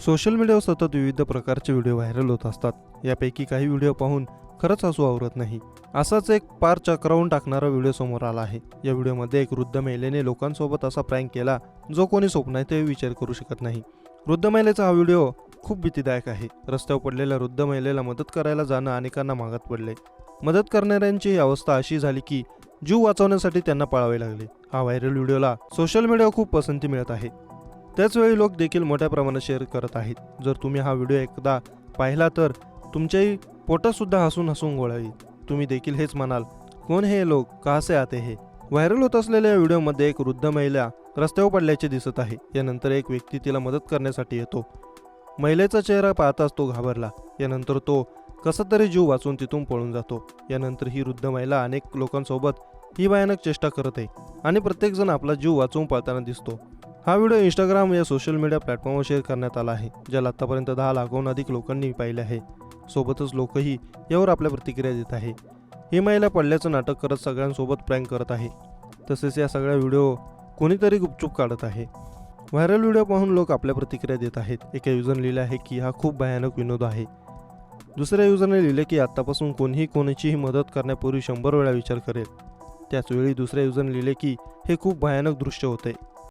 Social मीडियावर सतत विविध प्रकारचे व्हिडिओ व्हायरल होत असतात. यापैकी काही व्हिडिओ पाहून खरंच हसू आवरत नाही. असाच एक पार चक्रावून टाकणारा व्हिडिओ समोर आला आहे. या व्हिडिओमध्ये एक वृद्ध महिलेने लोकांसोबत असा प्रँक केला जो कोणी स्वप्नातही विचार करू शकत नाही. वृद्ध महिलेचा हा व्हिडिओ खूप भीतीदायक आहे. रस्त्यावर पडलेल्या वृद्ध महिलेला मदत करायला जाणं अनेकांना मागात पडले. मदत करणाऱ्यांची ही अवस्था अशी झाली की जीव वाचवण्यासाठी त्यांना पळावे लागले. हा व्हायरल व्हिडिओला सोशल मीडियावर खूप पसंती मिळत आहे. त्याचवेळी लोक देखील मोठ्या प्रमाणात शेअर करत आहेत. जर तुम्ही हा व्हिडिओ एकदा पाहिला तर तुमच्याही पोटात सुद्धा हसून हसून गोळा येईल. तुम्ही देखील हेच म्हणाल, कोण हे लोग, कहां से आते हे. व्हायरल होत असलेल्या व्हिडिओमध्ये एक वृद्ध महिला रस्त्यावर पडल्याचे दिसत आहे. यानंतर एक व्यक्ती तिला मदत करण्यासाठी येतो. महिलेचा चेहरा पाहताच तो घाबरला. यानंतर तो कसा तरी जीव वाचून तिथून पळून जातो. यानंतर ही वृद्ध महिला अनेक लोकांसोबत ही भयानक चेष्टा करत आहे आणि प्रत्येकजण आपला जीव वाचवून पळताना दिसतो. हा व्हिडिओ इंस्टाग्राम या सोशल मीडिया प्लॅटफॉर्मवर शेअर करण्यात आला आहे, ज्याला आतापर्यंत 10 लाखाहून अधिक लोकांनी पाहिले आहे. सोबतच लोकही यावर आपल्या प्रतिक्रिया देत आहे. ही महिला पडल्याचं नाटक करत सगळ्यांसोबत प्रँक करत आहे. तसेच या सगळ्या व्हिडिओ कोणीतरी गुपचूप काढत आहे. व्हायरल व्हिडिओ पाहून लोक आपल्या प्रतिक्रिया देत आहेत. एका युजरने लिहिले आहे की हा खूप भयानक विनोद आहे. दुसऱ्या युजरने लिहिले की आत्तापासून कोणीही कोणाचीही मदत करण्यापूर्वी 100 वेळा विचार करेल. त्याचवेळी दुसऱ्या युजरने लिहिले की हे खूप भयानक दृश्य होते.